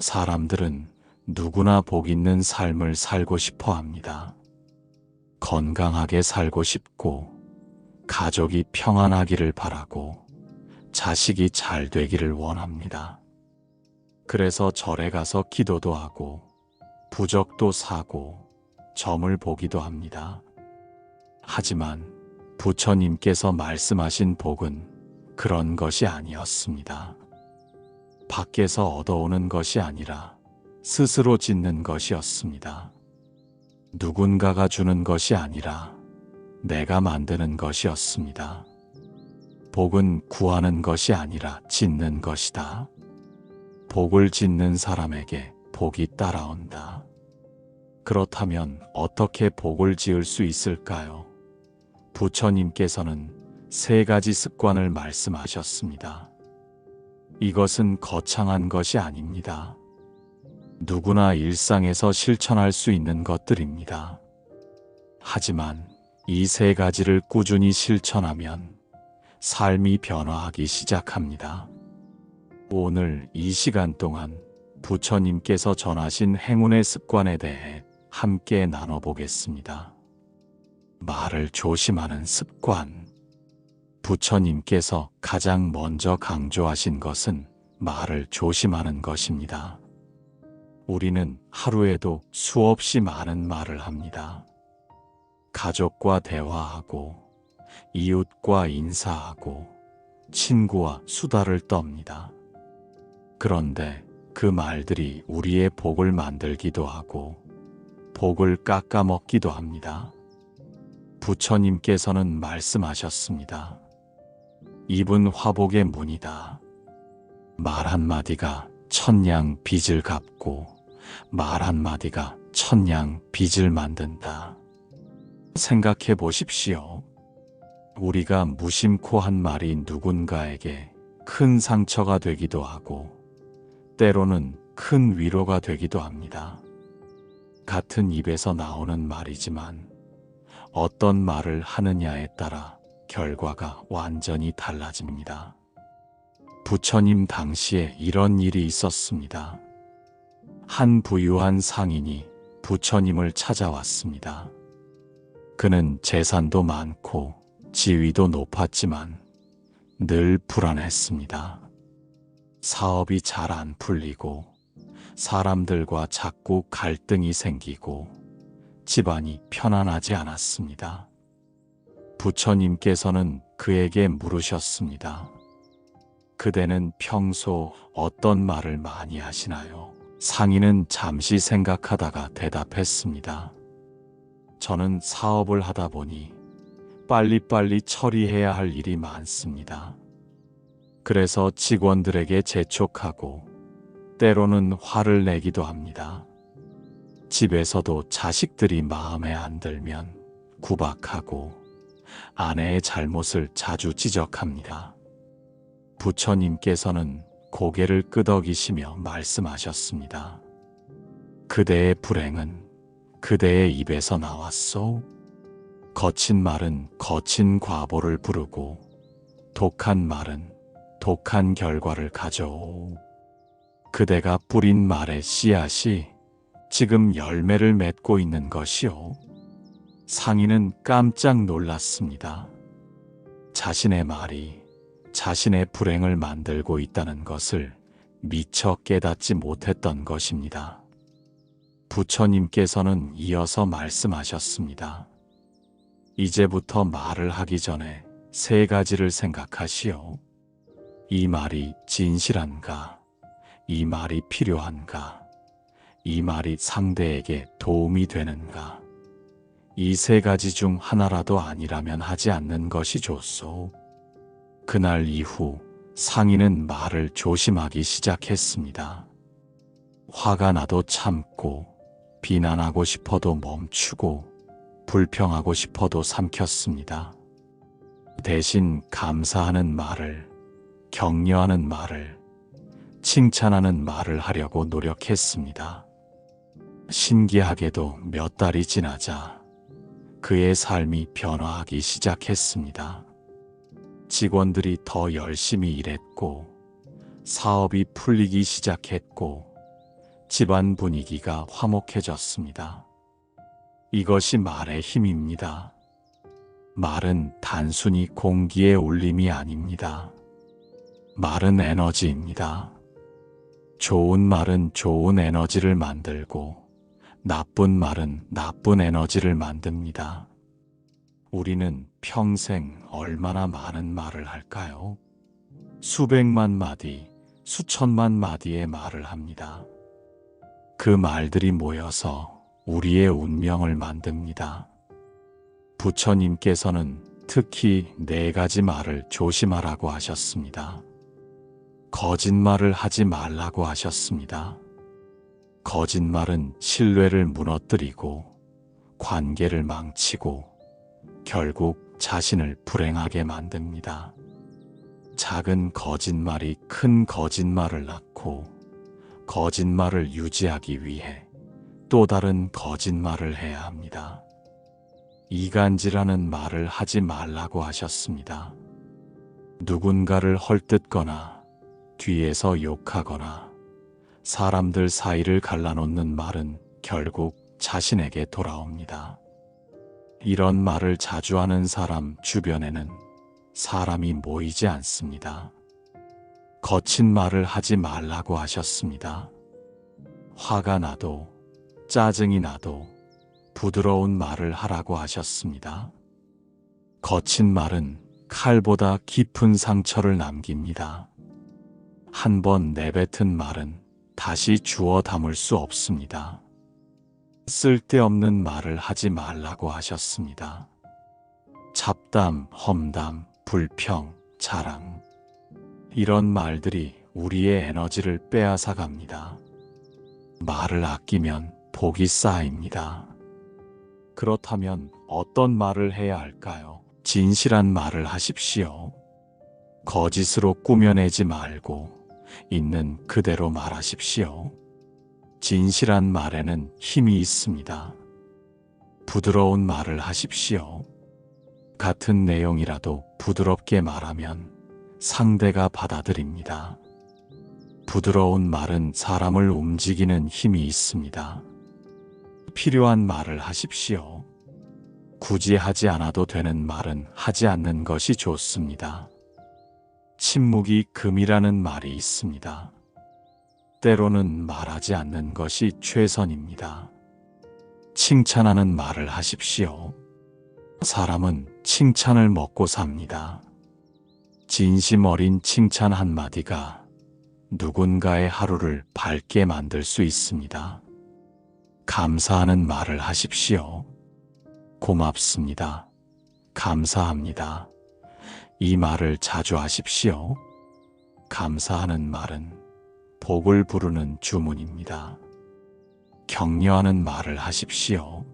사람들은 누구나 복 있는 삶을 살고 싶어 합니다. 건강하게 살고 싶고, 가족이 평안하기를 바라고, 자식이 잘 되기를 원합니다. 그래서 절에 가서 기도도 하고, 부적도 사고, 점을 보기도 합니다. 하지만 부처님께서 말씀하신 복은 그런 것이 아니었습니다. 밖에서 얻어오는 것이 아니라 스스로 짓는 것이었습니다. 누군가가 주는 것이 아니라 내가 만드는 것이었습니다. 복은 구하는 것이 아니라 짓는 것이다. 복을 짓는 사람에게 복이 따라온다. 그렇다면 어떻게 복을 지을 수 있을까요? 부처님께서는 3가지 습관을 말씀하셨습니다. 이것은 거창한 것이 아닙니다. 누구나 일상에서 실천할 수 있는 것들입니다. 하지만 이 3가지를 꾸준히 실천하면 삶이 변화하기 시작합니다. 오늘 이 시간 동안 부처님께서 전하신 행운의 습관에 대해 함께 나눠보겠습니다. 말을 조심하는 습관. 부처님께서 가장 먼저 강조하신 것은 말을 조심하는 것입니다. 우리는 하루에도 수없이 많은 말을 합니다. 가족과 대화하고, 이웃과 인사하고, 친구와 수다를 떱니다. 그런데 그 말들이 우리의 복을 만들기도 하고, 복을 깎아먹기도 합니다. 부처님께서는 말씀하셨습니다. 입은 화복의 문이다. 말 한마디가 천냥 빚을 갚고, 말 한마디가 천냥 빚을 만든다. 생각해 보십시오. 우리가 무심코 한 말이 누군가에게 큰 상처가 되기도 하고, 때로는 큰 위로가 되기도 합니다. 같은 입에서 나오는 말이지만 어떤 말을 하느냐에 따라 결과가 완전히 달라집니다. 부처님 당시에 이런 일이 있었습니다. 한 부유한 상인이 부처님을 찾아왔습니다. 그는 재산도 많고 지위도 높았지만 늘 불안했습니다. 사업이 잘 안 풀리고 사람들과 자꾸 갈등이 생기고 집안이 편안하지 않았습니다. 부처님께서는 그에게 물으셨습니다. 그대는 평소 어떤 말을 많이 하시나요? 상인은 잠시 생각하다가 대답했습니다. 저는 사업을 하다 보니 빨리빨리 처리해야 할 일이 많습니다. 그래서 직원들에게 재촉하고 때로는 화를 내기도 합니다. 집에서도 자식들이 마음에 안 들면 구박하고 아내의 잘못을 자주 지적합니다. 부처님께서는 고개를 끄덕이시며 말씀하셨습니다. 그대의 불행은 그대의 입에서 나왔소. 거친 말은 거친 과보를 부르고 독한 말은 독한 결과를 가져오. 그대가 뿌린 말의 씨앗이 지금 열매를 맺고 있는 것이오. 상인은 깜짝 놀랐습니다. 자신의 말이 자신의 불행을 만들고 있다는 것을 미처 깨닫지 못했던 것입니다. 부처님께서는 이어서 말씀하셨습니다. 이제부터 말을 하기 전에 3가지를 생각하시오. 이 말이 진실한가? 이 말이 필요한가? 이 말이 상대에게 도움이 되는가? 이 3가지 중 하나라도 아니라면 하지 않는 것이 좋소. 그날 이후 상인은 말을 조심하기 시작했습니다. 화가 나도 참고, 비난하고 싶어도 멈추고, 불평하고 싶어도 삼켰습니다. 대신 감사하는 말을, 격려하는 말을, 칭찬하는 말을 하려고 노력했습니다. 신기하게도 몇 달이 지나자 그의 삶이 변화하기 시작했습니다. 직원들이 더 열심히 일했고, 사업이 풀리기 시작했고, 집안 분위기가 화목해졌습니다. 이것이 말의 힘입니다. 말은 단순히 공기의 울림이 아닙니다. 말은 에너지입니다. 좋은 말은 좋은 에너지를 만들고 나쁜 말은 나쁜 에너지를 만듭니다. 우리는 평생 얼마나 많은 말을 할까요? 수백만 마디, 수천만 마디의 말을 합니다. 그 말들이 모여서 우리의 운명을 만듭니다. 부처님께서는 특히 4가지 말을 조심하라고 하셨습니다. 거짓말을 하지 말라고 하셨습니다. 거짓말은 신뢰를 무너뜨리고 관계를 망치고 결국 자신을 불행하게 만듭니다. 작은 거짓말이 큰 거짓말을 낳고 거짓말을 유지하기 위해 또 다른 거짓말을 해야 합니다. 이간질하는 말을 하지 말라고 하셨습니다. 누군가를 헐뜯거나 뒤에서 욕하거나 사람들 사이를 갈라놓는 말은 결국 자신에게 돌아옵니다. 이런 말을 자주 하는 사람 주변에는 사람이 모이지 않습니다. 거친 말을 하지 말라고 하셨습니다. 화가 나도 짜증이 나도 부드러운 말을 하라고 하셨습니다. 거친 말은 칼보다 깊은 상처를 남깁니다. 한 번 내뱉은 말은 다시 주워 담을 수 없습니다. 쓸데없는 말을 하지 말라고 하셨습니다. 잡담, 험담, 불평, 자랑. 이런 말들이 우리의 에너지를 빼앗아 갑니다. 말을 아끼면 복이 쌓입니다. 그렇다면 어떤 말을 해야 할까요? 진실한 말을 하십시오. 거짓으로 꾸며내지 말고 있는 그대로 말하십시오. 진실한 말에는 힘이 있습니다. 부드러운 말을 하십시오. 같은 내용이라도 부드럽게 말하면 상대가 받아들입니다. 부드러운 말은 사람을 움직이는 힘이 있습니다. 필요한 말을 하십시오. 굳이 하지 않아도 되는 말은 하지 않는 것이 좋습니다. 침묵이 금이라는 말이 있습니다. 때로는 말하지 않는 것이 최선입니다. 칭찬하는 말을 하십시오. 사람은 칭찬을 먹고 삽니다. 진심 어린 칭찬 한마디가 누군가의 하루를 밝게 만들 수 있습니다. 감사하는 말을 하십시오. 고맙습니다. 감사합니다. 이 말을 자주 하십시오. 감사하는 말은 복을 부르는 주문입니다. 격려하는 말을 하십시오.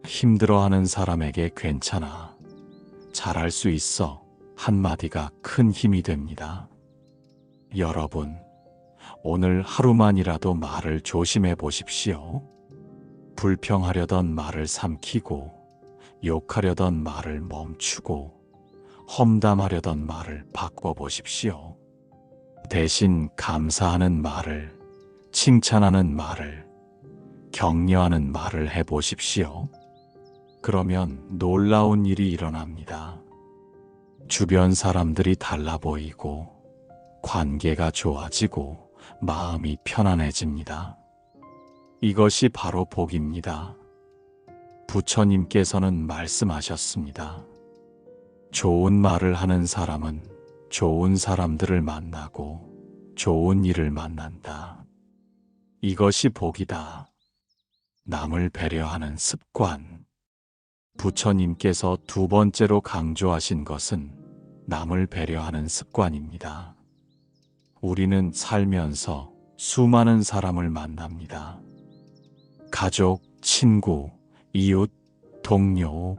힘들어하는 사람에게 괜찮아, 잘할 수 있어 한마디가 큰 힘이 됩니다. 여러분, 오늘 하루만이라도 말을 조심해 보십시오. 불평하려던 말을 삼키고, 욕하려던 말을 멈추고, 험담하려던 말을 바꿔보십시오. 대신 감사하는 말을, 칭찬하는 말을, 격려하는 말을 해보십시오. 그러면 놀라운 일이 일어납니다. 주변 사람들이 달라 보이고, 관계가 좋아지고, 마음이 편안해집니다. 이것이 바로 복입니다. 부처님께서는 말씀하셨습니다. 좋은 말을 하는 사람은 좋은 사람들을 만나고 좋은 일을 만난다. 이것이 복이다. 남을 배려하는 습관. 부처님께서 2번째로 강조하신 것은 남을 배려하는 습관입니다. 우리는 살면서 수많은 사람을 만납니다. 가족, 친구, 이웃, 동료.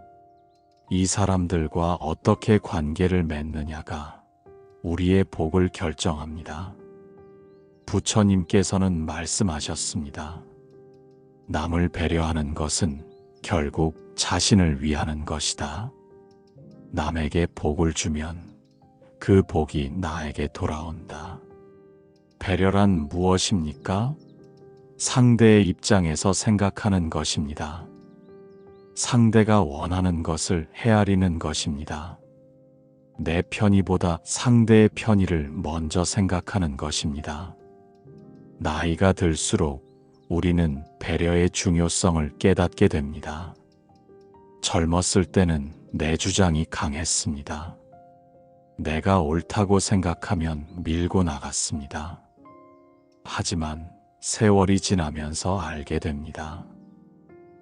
이 사람들과 어떻게 관계를 맺느냐가 우리의 복을 결정합니다. 부처님께서는 말씀하셨습니다. 남을 배려하는 것은 결국 자신을 위하는 것이다. 남에게 복을 주면 그 복이 나에게 돌아온다. 배려란 무엇입니까? 상대의 입장에서 생각하는 것입니다. 상대가 원하는 것을 헤아리는 것입니다. 내 편의보다 상대의 편의를 먼저 생각하는 것입니다. 나이가 들수록 우리는 배려의 중요성을 깨닫게 됩니다. 젊었을 때는 내 주장이 강했습니다. 내가 옳다고 생각하면 밀고 나갔습니다. 하지만 세월이 지나면서 알게 됩니다.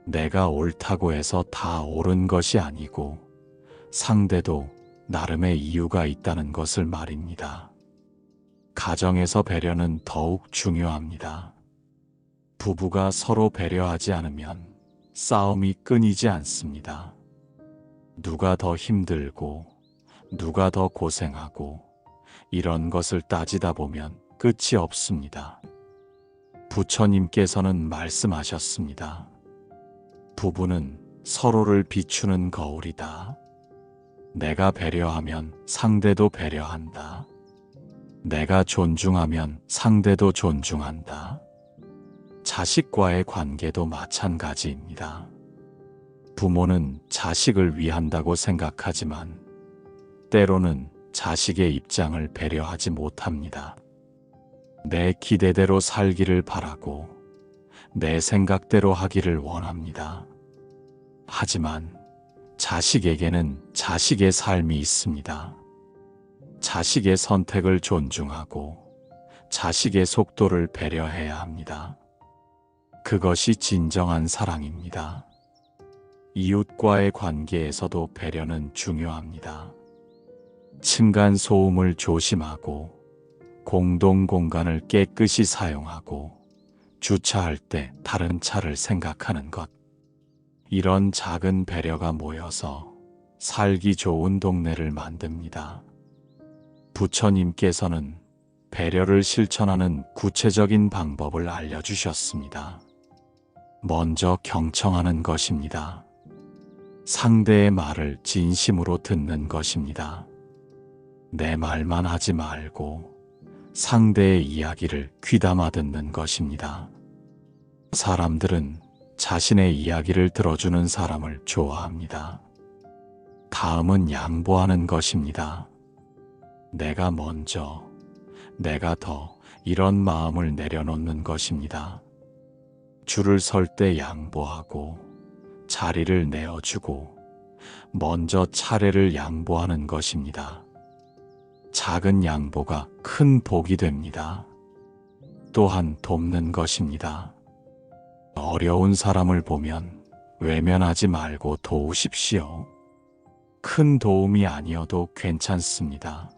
내가 옳다고 해서 다 옳은 것이 아니고 상대도 나름의 이유가 있다는 것을 말입니다. 가정에서 배려는 더욱 중요합니다. 부부가 서로 배려하지 않으면 싸움이 끊이지 않습니다. 누가 더 힘들고 누가 더 고생하고 이런 것을 따지다 보면 끝이 없습니다. 부처님께서는 말씀하셨습니다. 부부는 서로를 비추는 거울이다. 내가 배려하면 상대도 배려한다. 내가 존중하면 상대도 존중한다. 자식과의 관계도 마찬가지입니다. 부모는 자식을 위한다고 생각하지만 때로는 자식의 입장을 배려하지 못합니다. 내 기대대로 살기를 바라고 내 생각대로 하기를 원합니다. 하지만 자식에게는 자식의 삶이 있습니다. 자식의 선택을 존중하고 자식의 속도를 배려해야 합니다. 그것이 진정한 사랑입니다. 이웃과의 관계에서도 배려는 중요합니다. 층간소음을 조심하고 공동 공간을 깨끗이 사용하고 주차할 때 다른 차를 생각하는 것. 이런 작은 배려가 모여서 살기 좋은 동네를 만듭니다. 부처님께서는 배려를 실천하는 구체적인 방법을 알려주셨습니다. 먼저 경청하는 것입니다. 상대의 말을 진심으로 듣는 것입니다. 내 말만 하지 말고 상대의 이야기를 귀담아 듣는 것입니다. 사람들은 자신의 이야기를 들어주는 사람을 좋아합니다. 다음은 양보하는 것입니다. 내가 먼저, 내가 더 이런 마음을 내려놓는 것입니다. 줄을 설 때 양보하고 자리를 내어주고 먼저 차례를 양보하는 것입니다. 작은 양보가 큰 복이 됩니다. 또한 돕는 것입니다. 어려운 사람을 보면 외면하지 말고 도우십시오. 큰 도움이 아니어도 괜찮습니다.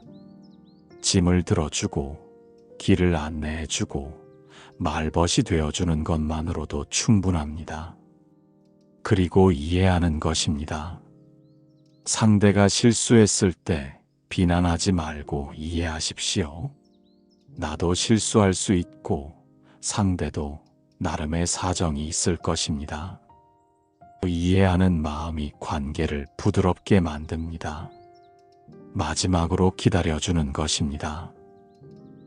짐을 들어주고 길을 안내해주고 말벗이 되어주는 것만으로도 충분합니다. 그리고 이해하는 것입니다. 상대가 실수했을 때 비난하지 말고 이해하십시오. 나도 실수할 수 있고 상대도 나름의 사정이 있을 것입니다. 이해하는 마음이 관계를 부드럽게 만듭니다. 마지막으로 기다려주는 것입니다.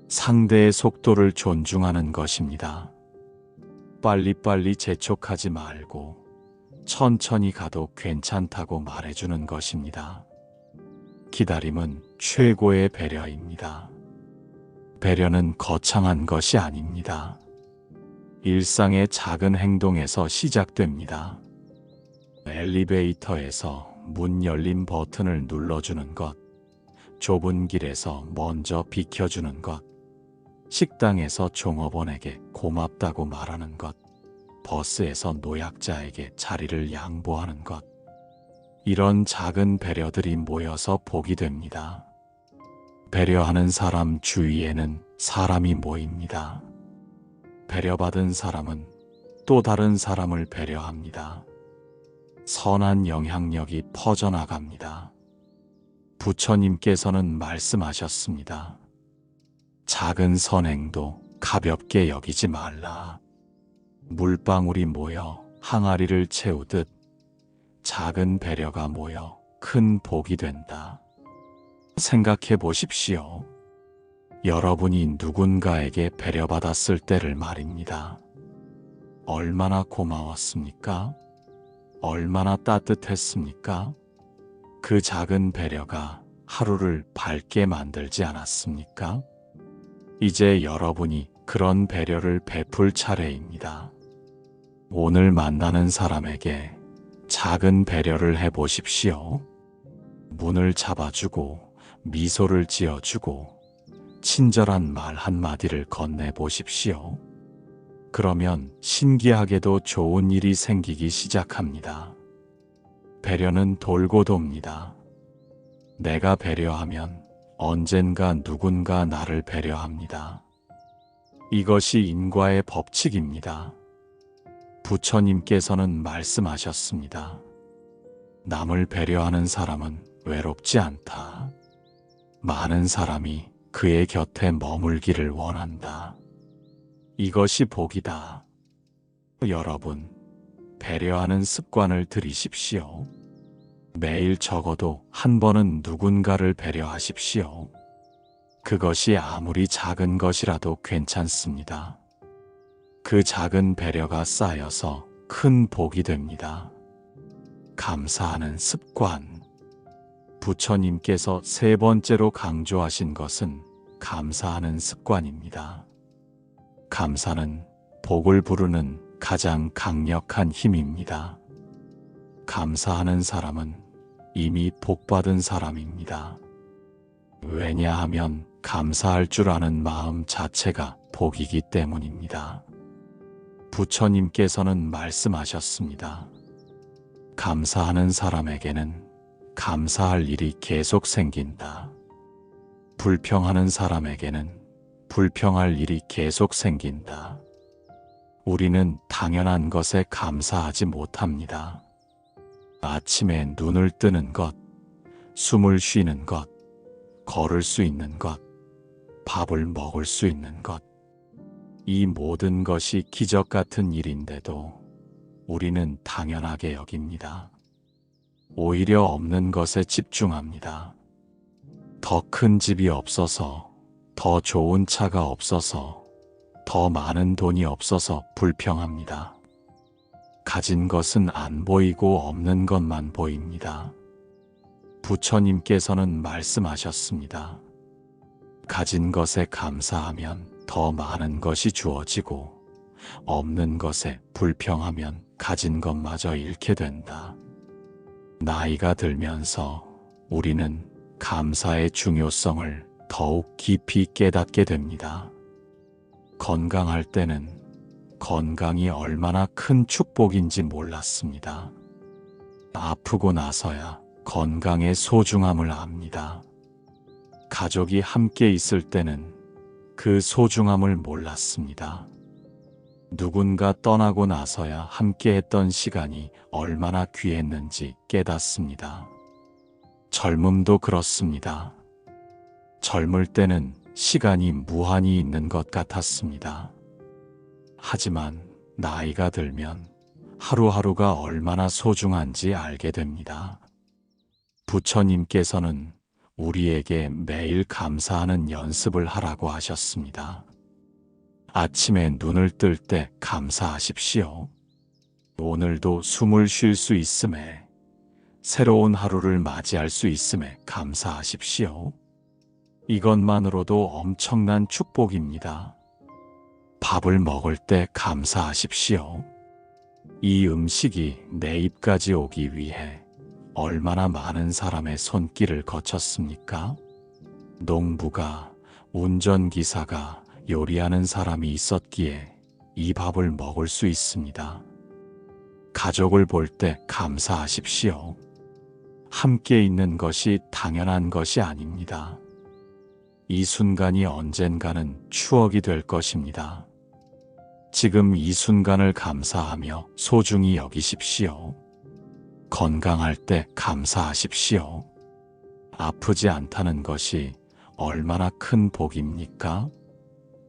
상대의 속도를 존중하는 것입니다. 빨리빨리 재촉하지 말고 천천히 가도 괜찮다고 말해주는 것입니다. 기다림은 최고의 배려입니다. 배려는 거창한 것이 아닙니다. 일상의 작은 행동에서 시작됩니다. 엘리베이터에서 문 열림 버튼을 눌러주는 것, 좁은 길에서 먼저 비켜주는 것, 식당에서 종업원에게 고맙다고 말하는 것, 버스에서 노약자에게 자리를 양보하는 것. 이런 작은 배려들이 모여서 복이 됩니다. 배려하는 사람 주위에는 사람이 모입니다. 배려받은 사람은 또 다른 사람을 배려합니다. 선한 영향력이 퍼져나갑니다. 부처님께서는 말씀하셨습니다. 작은 선행도 가볍게 여기지 말라. 물방울이 모여 항아리를 채우듯 작은 배려가 모여 큰 복이 된다. 생각해 보십시오. 여러분이 누군가에게 배려받았을 때를 말입니다. 얼마나 고마웠습니까? 얼마나 따뜻했습니까? 그 작은 배려가 하루를 밝게 만들지 않았습니까? 이제 여러분이 그런 배려를 베풀 차례입니다. 오늘 만나는 사람에게 작은 배려를 해보십시오. 문을 잡아주고 미소를 지어주고 친절한 말 한마디를 건네보십시오. 그러면 신기하게도 좋은 일이 생기기 시작합니다. 배려는 돌고 돕니다. 내가 배려하면 언젠가 누군가 나를 배려합니다. 이것이 인과의 법칙입니다. 부처님께서는 말씀하셨습니다. 남을 배려하는 사람은 외롭지 않다. 많은 사람이 그의 곁에 머물기를 원한다. 이것이 복이다. 여러분, 배려하는 습관을 들이십시오. 매일 적어도 한 번은 누군가를 배려하십시오. 그것이 아무리 작은 것이라도 괜찮습니다. 그 작은 배려가 쌓여서 큰 복이 됩니다. 감사하는 습관. 부처님께서 세 번째로 강조하신 것은 감사하는 습관입니다. 감사는 복을 부르는 가장 강력한 힘입니다. 감사하는 사람은 이미 복받은 사람입니다. 왜냐하면 감사할 줄 아는 마음 자체가 복이기 때문입니다. 부처님께서는 말씀하셨습니다. 감사하는 사람에게는 감사할 일이 계속 생긴다. 불평하는 사람에게는 불평할 일이 계속 생긴다. 우리는 당연한 것에 감사하지 못합니다. 아침에 눈을 뜨는 것, 숨을 쉬는 것, 걸을 수 있는 것, 밥을 먹을 수 있는 것. 이 모든 것이 기적 같은 일인데도 우리는 당연하게 여깁니다. 오히려 없는 것에 집중합니다. 더 큰 집이 없어서, 더 좋은 차가 없어서, 더 많은 돈이 없어서 불평합니다. 가진 것은 안 보이고 없는 것만 보입니다. 부처님께서는 말씀하셨습니다. 가진 것에 감사하면 더 많은 것이 주어지고 없는 것에 불평하면 가진 것마저 잃게 된다. 나이가 들면서 우리는 감사의 중요성을 더욱 깊이 깨닫게 됩니다. 건강할 때는 건강이 얼마나 큰 축복인지 몰랐습니다. 아프고 나서야 건강의 소중함을 압니다. 가족이 함께 있을 때는 그 소중함을 몰랐습니다. 누군가 떠나고 나서야 함께 했던 시간이 얼마나 귀했는지 깨닫습니다. 젊음도 그렇습니다. 젊을 때는 시간이 무한히 있는 것 같았습니다. 하지만 나이가 들면 하루하루가 얼마나 소중한지 알게 됩니다. 부처님께서는 우리에게 매일 감사하는 연습을 하라고 하셨습니다. 아침에 눈을 뜰 때 감사하십시오. 오늘도 숨을 쉴 수 있음에, 새로운 하루를 맞이할 수 있음에 감사하십시오. 이것만으로도 엄청난 축복입니다. 밥을 먹을 때 감사하십시오. 이 음식이 내 입까지 오기 위해 얼마나 많은 사람의 손길을 거쳤습니까? 농부가, 운전기사가, 요리하는 사람이 있었기에 이 밥을 먹을 수 있습니다. 가족을 볼 때 감사하십시오. 함께 있는 것이 당연한 것이 아닙니다. 이 순간이 언젠가는 추억이 될 것입니다. 지금 이 순간을 감사하며 소중히 여기십시오. 건강할 때 감사하십시오. 아프지 않다는 것이 얼마나 큰 복입니까?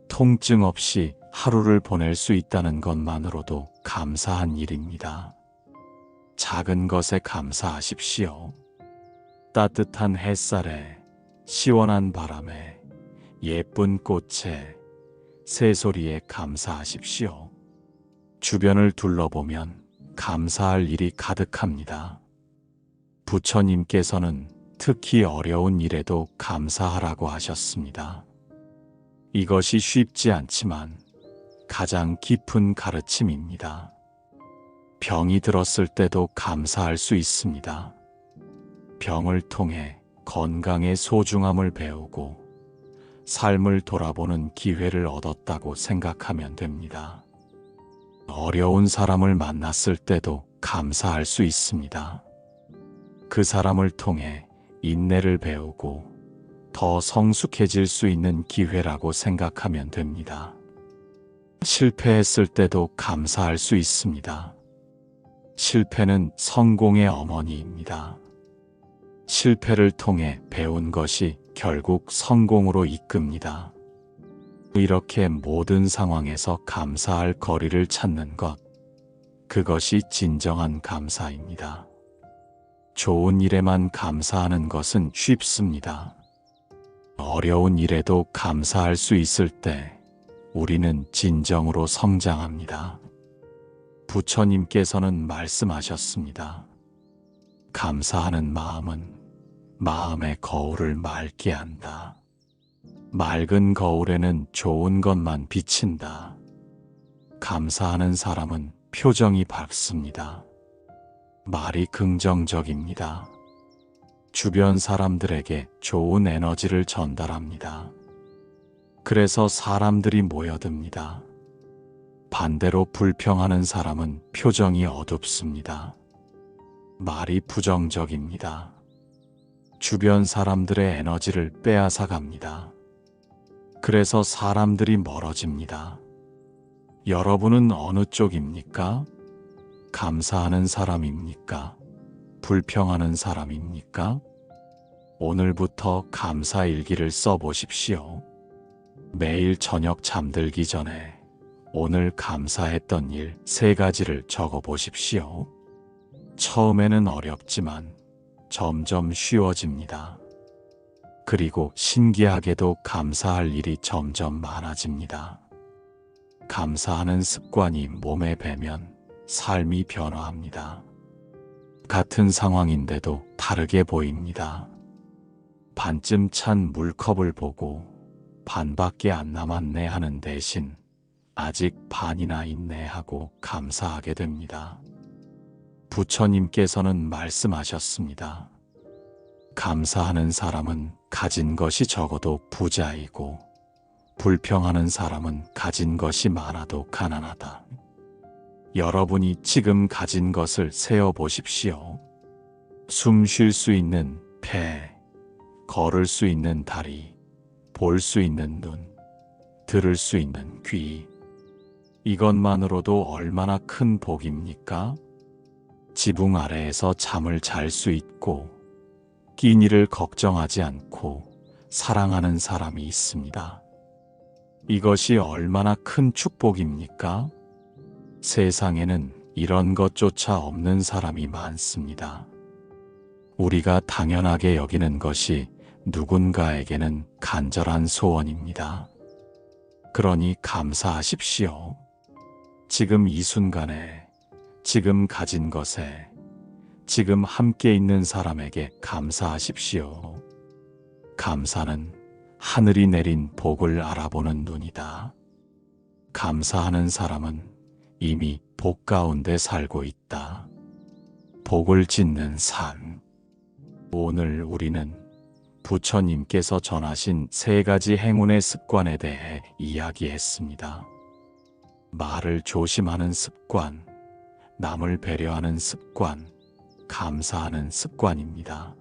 통증 없이 하루를 보낼 수 있다는 것만으로도 감사한 일입니다. 작은 것에 감사하십시오. 따뜻한 햇살에, 시원한 바람에, 예쁜 꽃에, 새소리에 감사하십시오. 주변을 둘러보면 감사할 일이 가득합니다. 부처님께서는 특히 어려운 일에도 감사하라고 하셨습니다. 이것이 쉽지 않지만 가장 깊은 가르침입니다. 병이 들었을 때도 감사할 수 있습니다. 병을 통해 건강의 소중함을 배우고 삶을 돌아보는 기회를 얻었다고 생각하면 됩니다. 어려운 사람을 만났을 때도 감사할 수 있습니다. 그 사람을 통해 인내를 배우고 더 성숙해질 수 있는 기회라고 생각하면 됩니다. 실패했을 때도 감사할 수 있습니다. 실패는 성공의 어머니입니다. 실패를 통해 배운 것이 결국 성공으로 이끕니다. 이렇게 모든 상황에서 감사할 거리를 찾는 것, 그것이 진정한 감사입니다. 좋은 일에만 감사하는 것은 쉽습니다. 어려운 일에도 감사할 수 있을 때 우리는 진정으로 성장합니다. 부처님께서는 말씀하셨습니다. 감사하는 마음은 마음의 거울을 맑게 한다. 맑은 거울에는 좋은 것만 비친다. 감사하는 사람은 표정이 밝습니다. 말이 긍정적입니다. 주변 사람들에게 좋은 에너지를 전달합니다. 그래서 사람들이 모여듭니다. 반대로 불평하는 사람은 표정이 어둡습니다. 말이 부정적입니다. 주변 사람들의 에너지를 빼앗아 갑니다. 그래서 사람들이 멀어집니다. 여러분은 어느 쪽입니까? 감사하는 사람입니까? 불평하는 사람입니까? 오늘부터 감사 일기를 써보십시오. 매일 저녁 잠들기 전에 오늘 감사했던 일 3가지를 적어보십시오. 처음에는 어렵지만 점점 쉬워집니다. 그리고 신기하게도 감사할 일이 점점 많아집니다. 감사하는 습관이 몸에 배면 삶이 변화합니다. 같은 상황인데도 다르게 보입니다. 반쯤 찬 물컵을 보고 반밖에 안 남았네 하는 대신 아직 반이나 있네 하고 감사하게 됩니다. 부처님께서는 말씀하셨습니다. 감사하는 사람은 가진 것이 적어도 부자이고 불평하는 사람은 가진 것이 많아도 가난하다. 여러분이 지금 가진 것을 세어보십시오. 숨 쉴 수 있는 배, 걸을 수 있는 다리, 볼 수 있는 눈, 들을 수 있는 귀. 이것만으로도 얼마나 큰 복입니까? 지붕 아래에서 잠을 잘 수 있고 낀 일을 걱정하지 않고 사랑하는 사람이 있습니다. 이것이 얼마나 큰 축복입니까? 세상에는 이런 것조차 없는 사람이 많습니다. 우리가 당연하게 여기는 것이 누군가에게는 간절한 소원입니다. 그러니 감사하십시오. 지금 이 순간에, 지금 가진 것에, 지금 함께 있는 사람에게 감사하십시오. 감사는 하늘이 내린 복을 알아보는 눈이다. 감사하는 사람은 이미 복 가운데 살고 있다. 복을 짓는 삶. 오늘 우리는 부처님께서 전하신 3가지 행운의 습관에 대해 이야기했습니다. 말을 조심하는 습관, 남을 배려하는 습관, 감사하는 습관입니다.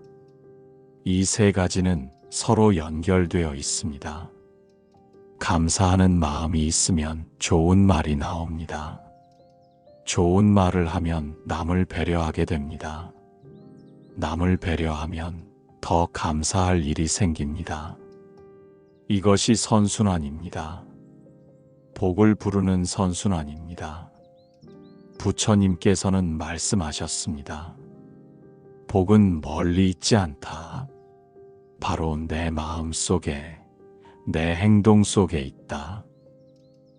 이 3가지는 서로 연결되어 있습니다. 감사하는 마음이 있으면 좋은 말이 나옵니다. 좋은 말을 하면 남을 배려하게 됩니다. 남을 배려하면 더 감사할 일이 생깁니다. 이것이 선순환입니다. 복을 부르는 선순환입니다. 부처님께서는 말씀하셨습니다. 복은 멀리 있지 않다. 바로 내 마음 속에, 내 행동 속에 있다.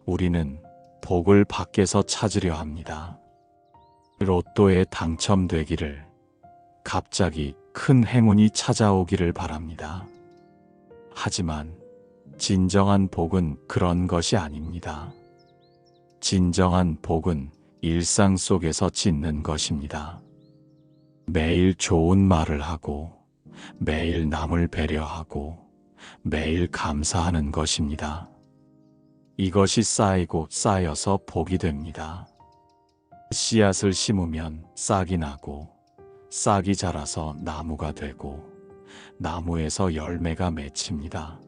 우리는 복을 밖에서 찾으려 합니다. 로또에 당첨되기를, 갑자기 큰 행운이 찾아오기를 바랍니다. 하지만 진정한 복은 그런 것이 아닙니다. 진정한 복은 일상 속에서 짓는 것입니다. 매일 좋은 말을 하고, 매일 남을 배려하고, 매일 감사하는 것입니다. 이것이 쌓이고 쌓여서 복이 됩니다. 씨앗을 심으면 싹이 나고, 싹이 자라서 나무가 되고, 나무에서 열매가 맺힙니다.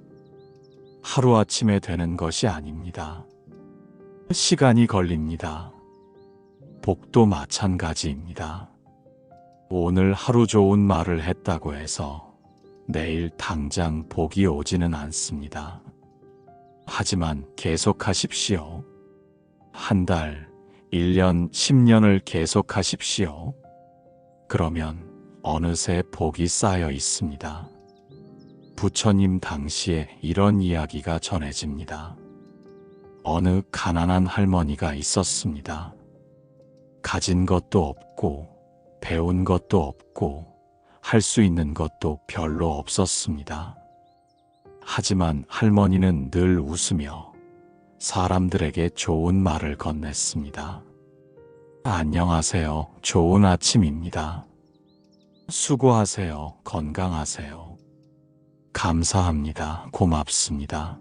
하루아침에 되는 것이 아닙니다. 시간이 걸립니다. 복도 마찬가지입니다. 오늘 하루 좋은 말을 했다고 해서 내일 당장 복이 오지는 않습니다. 하지만 계속하십시오. 한 달, 1년, 10년을 계속하십시오. 그러면 어느새 복이 쌓여 있습니다. 부처님 당시에 이런 이야기가 전해집니다. 어느 가난한 할머니가 있었습니다. 가진 것도 없고, 배운 것도 없고, 할 수 있는 것도 별로 없었습니다. 하지만 할머니는 늘 웃으며 사람들에게 좋은 말을 건넸습니다. 안녕하세요. 좋은 아침입니다. 수고하세요. 건강하세요. 감사합니다. 고맙습니다.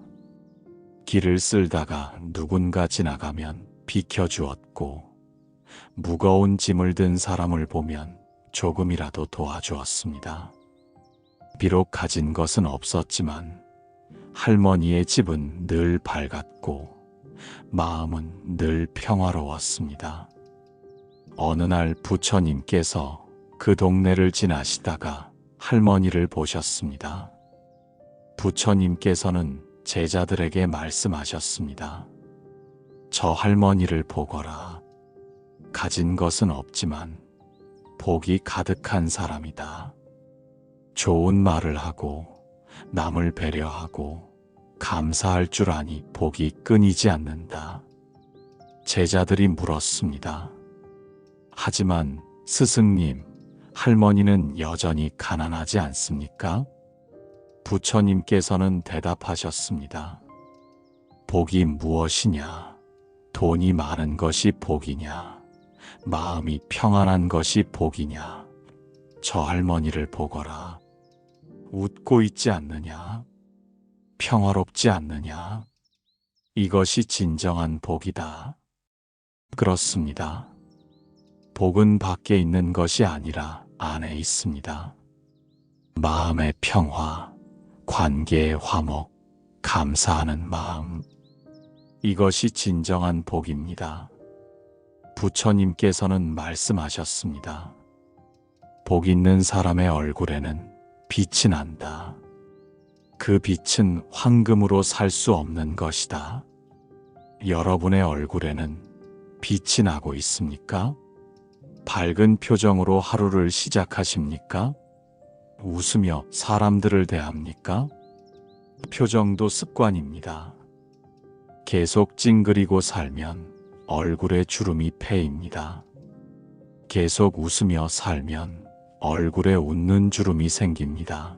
길을 쓸다가 누군가 지나가면 비켜주었고, 무거운 짐을 든 사람을 보면 조금이라도 도와주었습니다. 비록 가진 것은 없었지만 할머니의 집은 늘 밝았고 마음은 늘 평화로웠습니다. 어느 날 부처님께서 그 동네를 지나시다가 할머니를 보셨습니다. 부처님께서는 제자들에게 말씀하셨습니다. 저 할머니를 보거라. 가진 것은 없지만 복이 가득한 사람이다. 좋은 말을 하고 남을 배려하고 감사할 줄 아니 복이 끊이지 않는다. 제자들이 물었습니다. 하지만 스승님, 할머니는 여전히 가난하지 않습니까? 부처님께서는 대답하셨습니다. 복이 무엇이냐? 돈이 많은 것이 복이냐? 마음이 평안한 것이 복이냐? 저 할머니를 보거라. 웃고 있지 않느냐? 평화롭지 않느냐? 이것이 진정한 복이다. 그렇습니다. 복은 밖에 있는 것이 아니라 안에 있습니다. 마음의 평화, 관계의 화목, 감사하는 마음. 이것이 진정한 복입니다. 부처님께서는 말씀하셨습니다. 복 있는 사람의 얼굴에는 빛이 난다. 그 빛은 황금으로 살 수 없는 것이다. 여러분의 얼굴에는 빛이 나고 있습니까? 밝은 표정으로 하루를 시작하십니까? 웃으며 사람들을 대합니까? 표정도 습관입니다. 계속 찡그리고 살면 얼굴에 주름이 패입니다. 계속 웃으며 살면 얼굴에 웃는 주름이 생깁니다.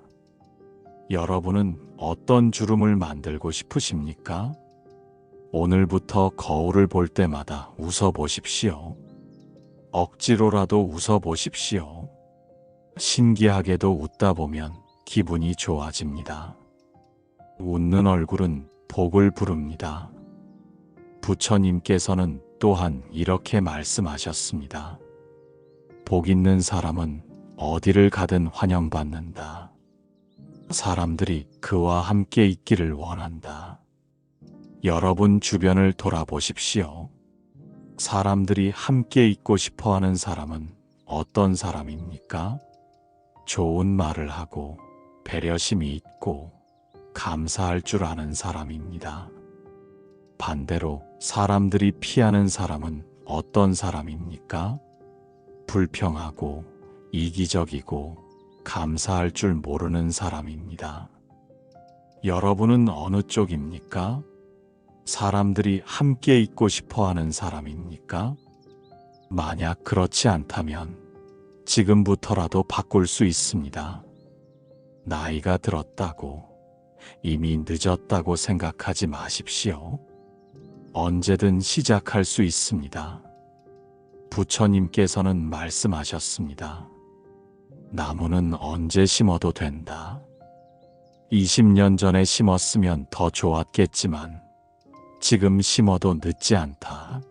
여러분은 어떤 주름을 만들고 싶으십니까? 오늘부터 거울을 볼 때마다 웃어보십시오. 억지로라도 웃어보십시오. 신기하게도 웃다 보면 기분이 좋아집니다. 웃는 얼굴은 복을 부릅니다. 부처님께서는 또한 이렇게 말씀하셨습니다. 복 있는 사람은 어디를 가든 환영받는다. 사람들이 그와 함께 있기를 원한다. 여러분 주변을 돌아보십시오. 사람들이 함께 있고 싶어 하는 사람은 어떤 사람입니까? 좋은 말을 하고 배려심이 있고 감사할 줄 아는 사람입니다. 반대로 사람들이 피하는 사람은 어떤 사람입니까? 불평하고 이기적이고 감사할 줄 모르는 사람입니다. 여러분은 어느 쪽입니까? 사람들이 함께 있고 싶어 하는 사람입니까? 만약 그렇지 않다면 지금부터라도 바꿀 수 있습니다. 나이가 들었다고, 이미 늦었다고 생각하지 마십시오. 언제든 시작할 수 있습니다. 부처님께서는 말씀하셨습니다. 나무는 언제 심어도 된다. 20년 전에 심었으면 더 좋았겠지만 지금 심어도 늦지 않다.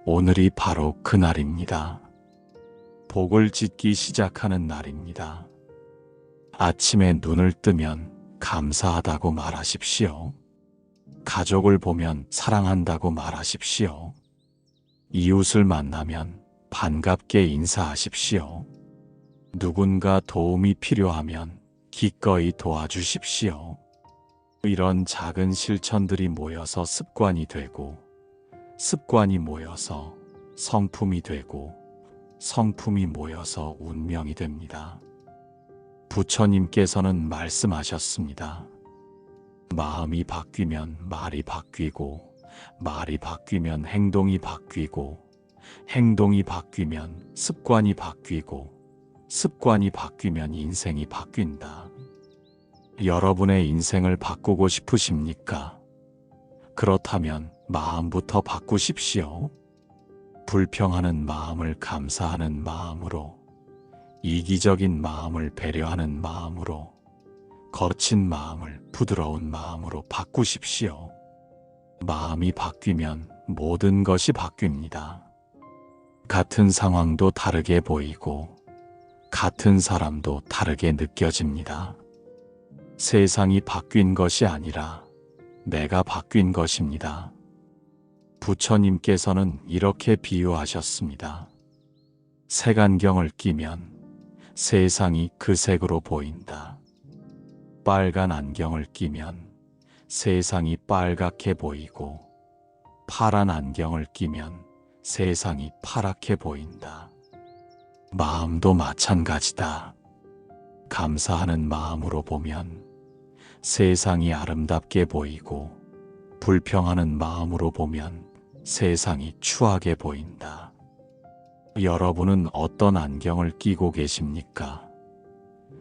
오늘이 바로 그날입니다. 복을 짓기 시작하는 날입니다. 아침에 눈을 뜨면 감사하다고 말하십시오. 가족을 보면 사랑한다고 말하십시오. 이웃을 만나면 반갑게 인사하십시오. 누군가 도움이 필요하면 기꺼이 도와주십시오. 이런 작은 실천들이 모여서 습관이 되고, 습관이 모여서 성품이 되고, 성품이 모여서 운명이 됩니다. 부처님께서는 말씀하셨습니다. 마음이 바뀌면 말이 바뀌고, 말이 바뀌면 행동이 바뀌고, 행동이 바뀌면 습관이 바뀌고, 습관이 바뀌면 인생이 바뀐다. 여러분의 인생을 바꾸고 싶으십니까? 그렇다면 마음부터 바꾸십시오. 불평하는 마음을 감사하는 마음으로, 이기적인 마음을 배려하는 마음으로, 거친 마음을 부드러운 마음으로 바꾸십시오. 마음이 바뀌면 모든 것이 바뀝니다. 같은 상황도 다르게 보이고, 같은 사람도 다르게 느껴집니다. 세상이 바뀐 것이 아니라 내가 바뀐 것입니다. 부처님께서는 이렇게 비유하셨습니다. 색안경을 끼면 세상이 그 색으로 보인다. 빨간 안경을 끼면 세상이 빨갛게 보이고, 파란 안경을 끼면 세상이 파랗게 보인다. 마음도 마찬가지다. 감사하는 마음으로 보면 세상이 아름답게 보이고, 불평하는 마음으로 보면 세상이 추하게 보인다. 여러분은 어떤 안경을 끼고 계십니까?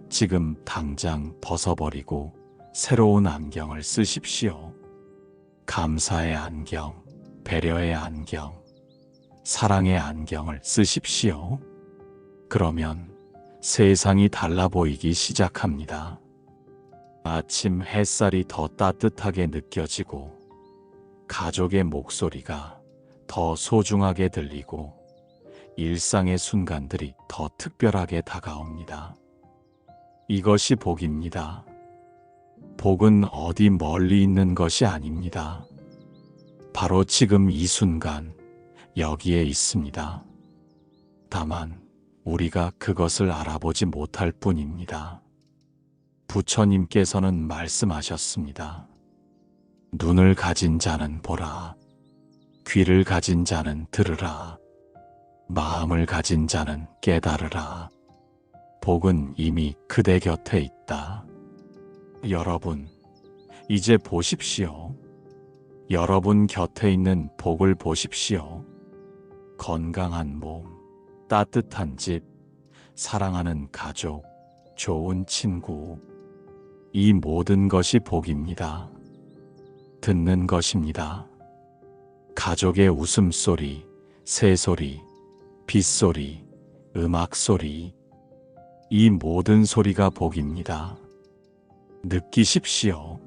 지금 당장 벗어버리고 새로운 안경을 쓰십시오. 감사의 안경, 배려의 안경, 사랑의 안경을 쓰십시오. 그러면 세상이 달라 보이기 시작합니다. 아침 햇살이 더 따뜻하게 느껴지고, 가족의 목소리가 더 소중하게 들리고, 일상의 순간들이 더 특별하게 다가옵니다. 이것이 복입니다. 복은 어디 멀리 있는 것이 아닙니다. 바로 지금 이 순간 여기에 있습니다. 다만 우리가 그것을 알아보지 못할 뿐입니다. 부처님께서는 말씀하셨습니다. 눈을 가진 자는 보라. 귀를 가진 자는 들으라. 마음을 가진 자는 깨달으라. 복은 이미 그대 곁에 있다. 여러분, 이제 보십시오. 여러분 곁에 있는 복을 보십시오. 건강한 몸, 따뜻한 집, 사랑하는 가족, 좋은 친구. 이 모든 것이 복입니다. 듣는 것입니다. 가족의 웃음소리, 새소리, 빗소리, 음악소리. 이 모든 소리가 복입니다. 느끼십시오.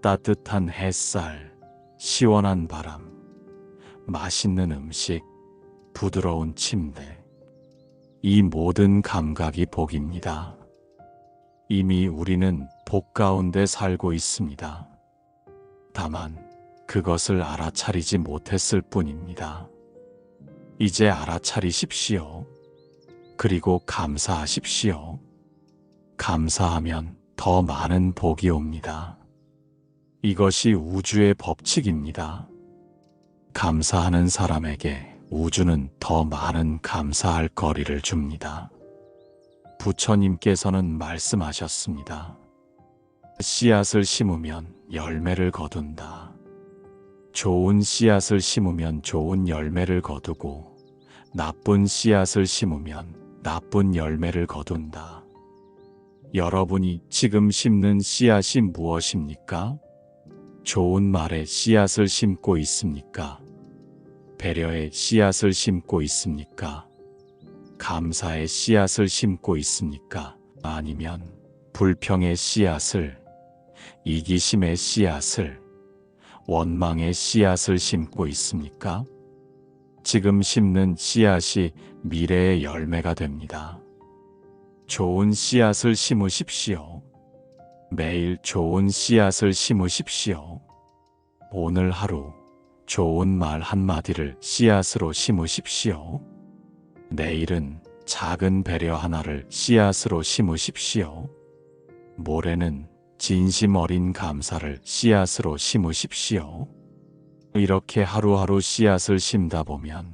따뜻한 햇살, 시원한 바람, 맛있는 음식, 부드러운 침대. 이 모든 감각이 복입니다. 이미 우리는 복 가운데 살고 있습니다. 다만 그것을 알아차리지 못했을 뿐입니다. 이제 알아차리십시오. 그리고 감사하십시오. 감사하면 더 많은 복이 옵니다. 이것이 우주의 법칙입니다. 감사하는 사람에게 우주는 더 많은 감사할 거리를 줍니다. 부처님께서는 말씀하셨습니다. 씨앗을 심으면 열매를 거둔다. 좋은 씨앗을 심으면 좋은 열매를 거두고 나쁜 씨앗을 심으면 나쁜 열매를 거둔다. 여러분이 지금 심는 씨앗이 무엇입니까? 좋은 말의 씨앗을 심고 있습니까? 배려의 씨앗을 심고 있습니까? 감사의 씨앗을 심고 있습니까? 아니면 불평의 씨앗을, 이기심의 씨앗을, 원망의 씨앗을 심고 있습니까? 지금 심는 씨앗이 미래의 열매가 됩니다. 좋은 씨앗을 심으십시오. 매일 좋은 씨앗을 심으십시오. 오늘 하루 좋은 말 한마디를 씨앗으로 심으십시오. 내일은 작은 배려 하나를 씨앗으로 심으십시오. 모레는 진심 어린 감사를 씨앗으로 심으십시오. 이렇게 하루하루 씨앗을 심다 보면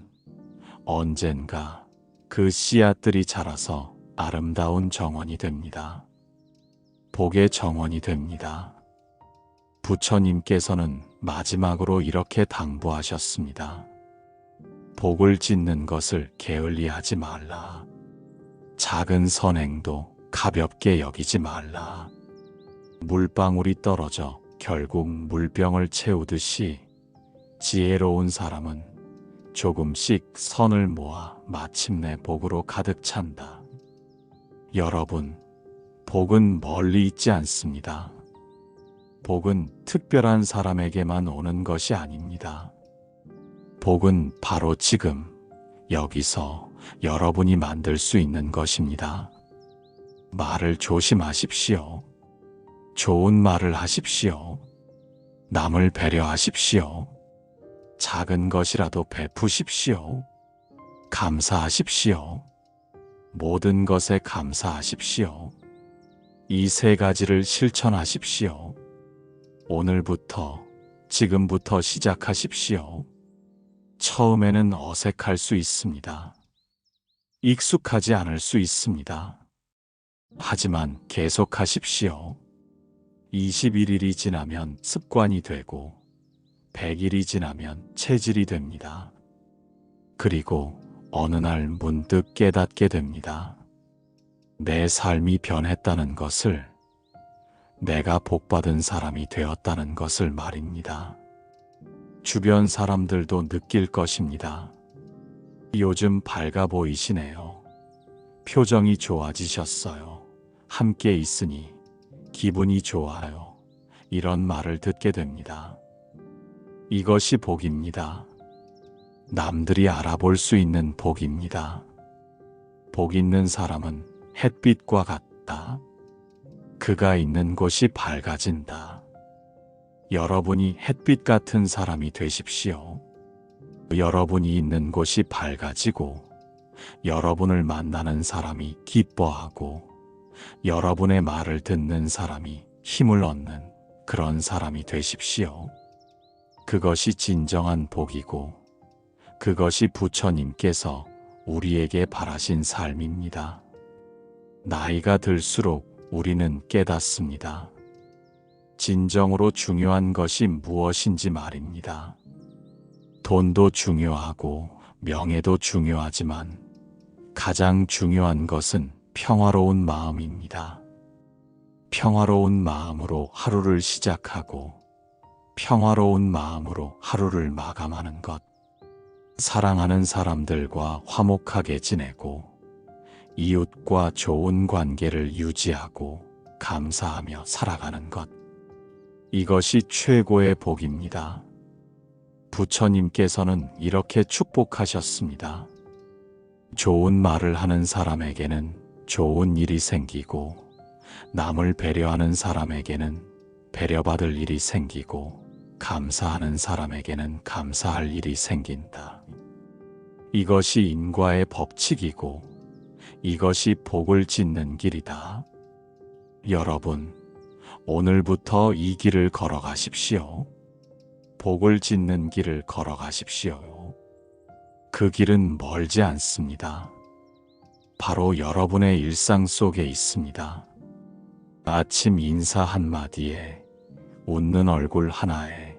언젠가 그 씨앗들이 자라서 아름다운 정원이 됩니다. 복의 정원이 됩니다. 부처님께서는 마지막으로 이렇게 당부하셨습니다. 복을 짓는 것을 게을리하지 말라. 작은 선행도 가볍게 여기지 말라. 물방울이 떨어져 결국 물병을 채우듯이 지혜로운 사람은 조금씩 선을 모아 마침내 복으로 가득 찬다. 여러분, 복은 멀리 있지 않습니다. 복은 특별한 사람에게만 오는 것이 아닙니다. 복은 바로 지금, 여기서 여러분이 만들 수 있는 것입니다. 말을 조심하십시오. 좋은 말을 하십시오. 남을 배려하십시오. 작은 것이라도 베푸십시오. 감사하십시오. 모든 것에 감사하십시오. 이 세 가지를 실천하십시오. 오늘부터, 지금부터 시작하십시오. 처음에는 어색할 수 있습니다. 익숙하지 않을 수 있습니다. 하지만 계속하십시오. 21일이 지나면 습관이 되고 100일이 지나면 체질이 됩니다. 그리고 어느 날 문득 깨닫게 됩니다. 내 삶이 변했다는 것을, 내가 복받은 사람이 되었다는 것을 말입니다. 주변 사람들도 느낄 것입니다. 요즘 밝아 보이시네요. 표정이 좋아지셨어요. 함께 있으니 기분이 좋아요. 이런 말을 듣게 됩니다. 이것이 복입니다. 남들이 알아볼 수 있는 복입니다. 복 있는 사람은 햇빛과 같다. 그가 있는 곳이 밝아진다. 여러분이 햇빛 같은 사람이 되십시오. 여러분이 있는 곳이 밝아지고 여러분을 만나는 사람이 기뻐하고 여러분의 말을 듣는 사람이 힘을 얻는 그런 사람이 되십시오. 그것이 진정한 복이고 그것이 부처님께서 우리에게 바라신 삶입니다. 나이가 들수록 우리는 깨닫습니다. 진정으로 중요한 것이 무엇인지 말입니다. 돈도 중요하고 명예도 중요하지만 가장 중요한 것은 평화로운 마음입니다. 평화로운 마음으로 하루를 시작하고 평화로운 마음으로 하루를 마감하는 것. 사랑하는 사람들과 화목하게 지내고 이웃과 좋은 관계를 유지하고 감사하며 살아가는 것. 이것이 최고의 복입니다. 부처님께서는 이렇게 축복하셨습니다. 좋은 말을 하는 사람에게는 좋은 일이 생기고 남을 배려하는 사람에게는 배려받을 일이 생기고 감사하는 사람에게는 감사할 일이 생긴다. 이것이 인과의 법칙이고 이것이 복을 짓는 길이다. 여러분, 오늘부터 이 길을 걸어가십시오. 복을 짓는 길을 걸어가십시오. 그 길은 멀지 않습니다. 바로 여러분의 일상 속에 있습니다. 아침 인사 한마디에, 웃는 얼굴 하나에,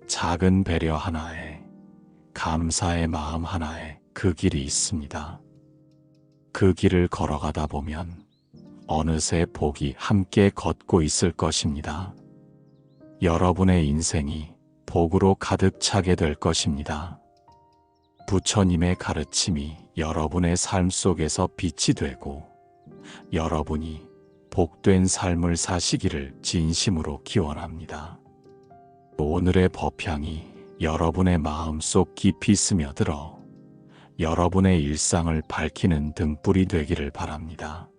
작은 배려 하나에, 감사의 마음 하나에 그 길이 있습니다. 그 길을 걸어가다 보면 어느새 복이 함께 걷고 있을 것입니다. 여러분의 인생이 복으로 가득 차게 될 것입니다. 부처님의 가르침이 여러분의 삶 속에서 빛이 되고 여러분이 복된 삶을 사시기를 진심으로 기원합니다. 오늘의 법향이 여러분의 마음속 깊이 스며들어 여러분의 일상을 밝히는 등불이 되기를 바랍니다.